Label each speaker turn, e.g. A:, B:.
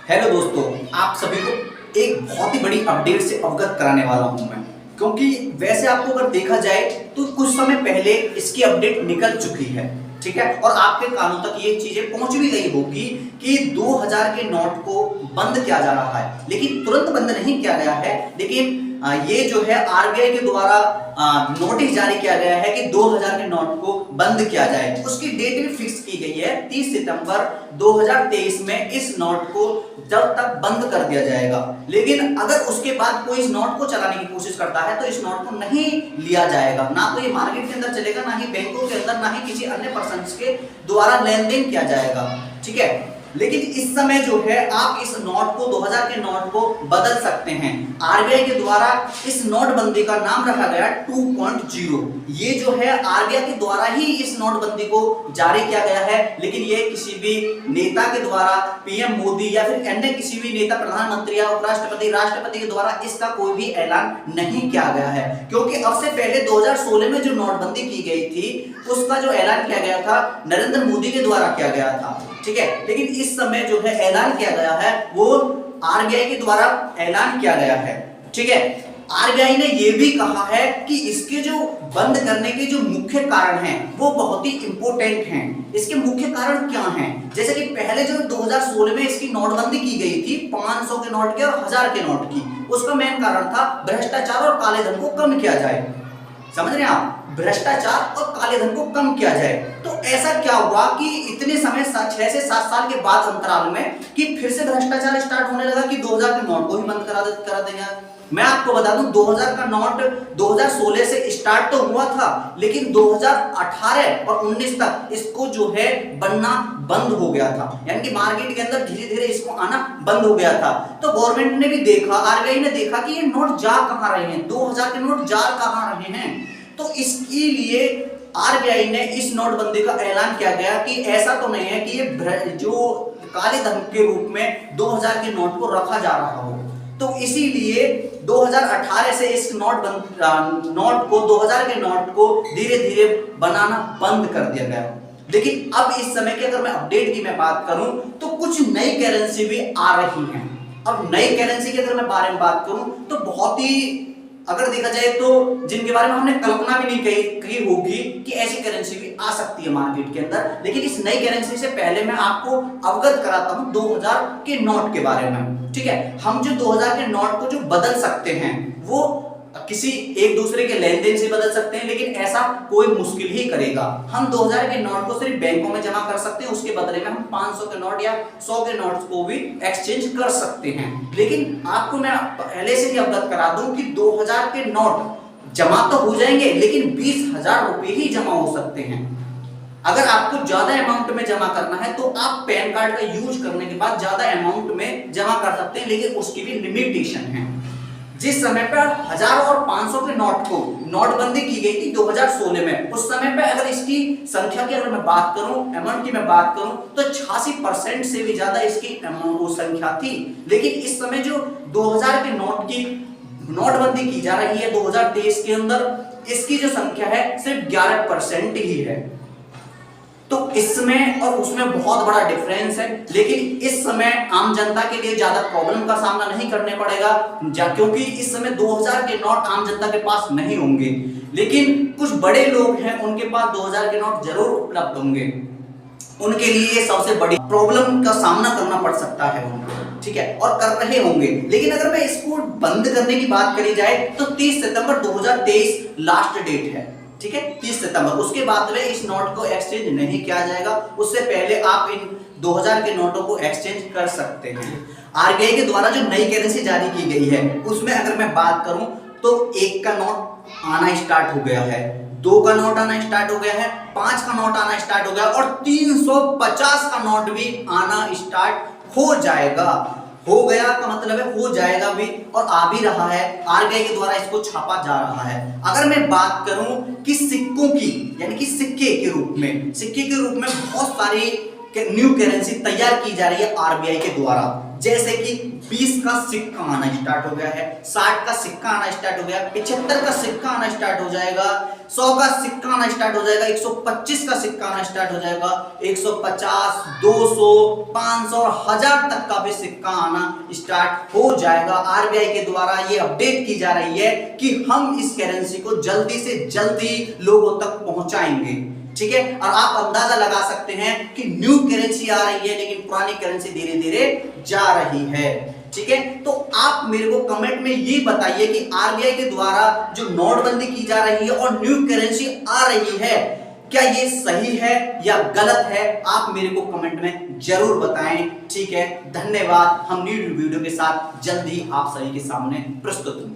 A: Hello दोस्तों, आप सभी को एक बहुत ही बड़ी अपडेट से अवगत कराने वाला हूं मैं। क्योंकि वैसे आपको अगर देखा जाए तो कुछ समय पहले इसकी अपडेट निकल चुकी है, ठीक है, और आपके कानों तक ये चीजें पहुंच भी गई होगी कि 2000 के नोट को बंद किया जा रहा है। लेकिन तुरंत बंद नहीं किया गया है, लेकिन ये जो है आरबीआई के द्वारा नोटिस जारी किया गया है कि 2000 के नोट को बंद किया जाए। उसकी डेट भी फिक्स की गई है 30 सितंबर 2023 में इस नोट को जब तक बंद कर दिया जाएगा। लेकिन अगर उसके बाद कोई इस नोट को चलाने की कोशिश करता है तो इस नोट को नहीं लिया जाएगा, ना तो ये मार्केट के अंदर चलेगा, ना ही बैंकों के अंदर, ना ही किसी अन्य पर्सन के द्वारा लेन देन किया जाएगा, ठीक है। लेकिन इस समय जो है आप इस नोट को 2000 के नोट को बदल सकते हैं। आरबीआई के द्वारा इस नोटबंदी का नाम रखा गया 2.0। ये जो है आरबीआई के द्वारा ही इस नोटबंदी को जारी किया गया है, लेकिन ये किसी भी नेता के द्वारा, पीएम मोदी या फिर अन्य किसी भी नेता, प्रधानमंत्री या उपराष्ट्रपति, राष्ट्रपति के द्वारा इसका कोई भी ऐलान नहीं किया गया है। क्योंकि अब से पहले 2016 में जो नोटबंदी की गई थी उसका जो ऐलान किया गया था नरेंद्र मोदी के द्वारा किया गया था, ठीक है। लेकिन इस समय जो है ऐलान किया गया है वो आरबीआई के द्वारा ऐलान किया गया है, ठीक है। आरबीआई ने यह भी कहा है कि इसके जो बंद करने के जो मुख्य कारण हैं वो बहुत ही इंपॉर्टेंट हैं। इसके मुख्य कारण क्या हैं? जैसे कि पहले जो 2016 में इसकी नोटबंदी की गई थी 500 के नोट की और 1000 के नोट की, उसका मेन कारण था भ्रष्टाचार और काले धन को कम किया जाए। समझ रहे हैं आप? भ्रष्टाचार और काले धन को कम किया जाए। तो ऐसा क्या हुआ कि इतने समय 6 से 7 साल के बाद अंतराल में कि फिर से भ्रष्टाचार स्टार्ट होने लगा कि 2000 के नोट को ही बंद करा देंगे। मैं आपको बता दूं 2000 का नोट 2016 से स्टार्ट तो हुआ था, लेकिन 2018 और 19 तक इसको जो है बनना बंद हो गया था, यानी कि मार्केट के अंदर धीरे धीरे इसको आना बंद हो गया था। तो गवर्नमेंट ने भी देखा, आरबीआई ने देखा कि ये नोट जा कहां रहे हैं, 2000 के नोट जा कहां रहे हैं। तो इसके लिए आरबीआई ने इस नोटबंदी का ऐलान किया गया कि ऐसा तो नहीं है कि ये जो काले धन के रूप में 2000 के नोट को रखा जा रहा हो। तो इसीलिए 2018 से इस नोट को 2000 के नोट को धीरे धीरे बनाना बंद कर दिया गया। लेकिन अब इस समय की अगर मैं अपडेट की मैं बात करूं तो कुछ नई करेंसी भी आ रही हैं। अब नई करेंसी की अगर मैं बारे में बात करूं तो बहुत ही, अगर देखा जाए तो जिनके बारे में हमने कल्पना भी नहीं की होगी कि ऐसी करेंसी भी आ सकती है मार्केट के अंदर। लेकिन इस नई करेंसी से पहले मैं आपको अवगत कराता हूं 2000 के नोट के बारे में, ठीक है। हम जो 2000 के नोट को जो बदल सकते हैं वो किसी एक दूसरे के लेन देन से बदल सकते हैं, लेकिन ऐसा कोई मुश्किल ही करेगा। हम 2000 के नोट को सिर्फ बैंकों में जमा कर सकते हैं, उसके बदले में हम 500 के नोट या 100 के नोट्स को भी एक्सचेंज कर सकते हैं। लेकिन आपको मैं पहले से ही अवगत करा दूं कि 2000 के नोट जमा तो हो जाएंगे, लेकिन 20,000 रुपए ही जमा हो सकते हैं। अगर आपको ज्यादा अमाउंट में जमा करना है तो आप पैन कार्ड का यूज करने के बाद ज्यादा अमाउंट में जमा कर सकते हैं, लेकिन उसकी भी लिमिटेशन है। जिस समय पर 1000 और 500 के नोट को नोटबंदी की गई थी 2016 में, उस समय पे अगर इसकी संख्या की अगर मैं बात करूं, अमाउंट की मैं बात करूं तो 86% से भी ज्यादा इसकी अमाउंट संख्या थी। लेकिन इस समय जो 2000 के नोट की नोटबंदी की जा रही है 2023 के अंदर, इसकी जो संख्या है सिर्फ 11% ही है। तो इसमें और उसमें बहुत बड़ा डिफरेंस है। लेकिन इस समय आम जनता के लिए ज्यादा प्रॉब्लम का सामना नहीं करने पड़ेगा, क्योंकि इस समय 2000 के नोट आम जनता के पास नहीं होंगे। लेकिन कुछ बड़े लोग हैं उनके पास 2000 के नोट जरूर उपलब्ध होंगे, उनके लिए सबसे बड़ी प्रॉब्लम का सामना करना पड़ सकता है उनको, ठीक है, और कर रहे होंगे। लेकिन अगर मैं इसको बंद करने की बात करी जाए तो 30 सितंबर 2023 लास्ट डेट है, ठीक है, 30 सितंबर। उसके बाद में इस नोट को एक्सचेंज नहीं किया जाएगा, उससे पहले आप इन 2000 के नोटों को एक्सचेंज कर सकते हैं। आरबीआई के द्वारा जो नई करेंसी जारी की गई है उसमें अगर मैं बात करूं तो 1 का नोट आना स्टार्ट हो गया है, 2 का नोट आना स्टार्ट हो गया है, 5 का नोट आना स्टार्ट हो गया और 350 का नोट भी आना स्टार्ट हो जाएगा। हो गया का मतलब है हो जाएगा भी, और आ भी रहा है। आरबीआई के द्वारा इसको छापा जा रहा है। अगर मैं बात करूं कि सिक्कों की, यानी कि सिक्के के रूप में बहुत सारी न्यू करेंसी तैयार की जा रही है आरबीआई के द्वारा। जैसे कि 20 का सिक्का आना स्टार्ट हो गया है, 60 का सिक्का आना स्टार्ट हो गया, 75 का सिक्का आना स्टार्ट हो जाएगा, 100 का सिक्का आना स्टार्ट हो जाएगा, 125 का सिक्का आना स्टार्ट हो जाएगा, 150, 200, 500 और 1000 तक का भी सिक्का आना स्टार्ट हो जाएगा। आरबीआई के द्वारा ये अपडेट की जा रही है कि हम इस करेंसी को जल्दी से जल्दी लोगों तक पहुंचाएंगे। ठीक है, और आप अंदाजा लगा सकते हैं कि न्यू करेंसी आ रही है लेकिन पुरानी करेंसी धीरे धीरे जा रही है। ठीक है, तो आप मेरे को कमेंट में ये बताइए कि आरबीआई के द्वारा जो नोटबंदी की जा रही है और न्यू करेंसी आ रही है, क्या ये सही है या गलत है? आप मेरे को कमेंट में जरूर बताएं। ठीक है, धन्यवाद। हम न्यू वीडियो के साथ जल्दी आप सभी के सामने प्रस्तुत होंगे।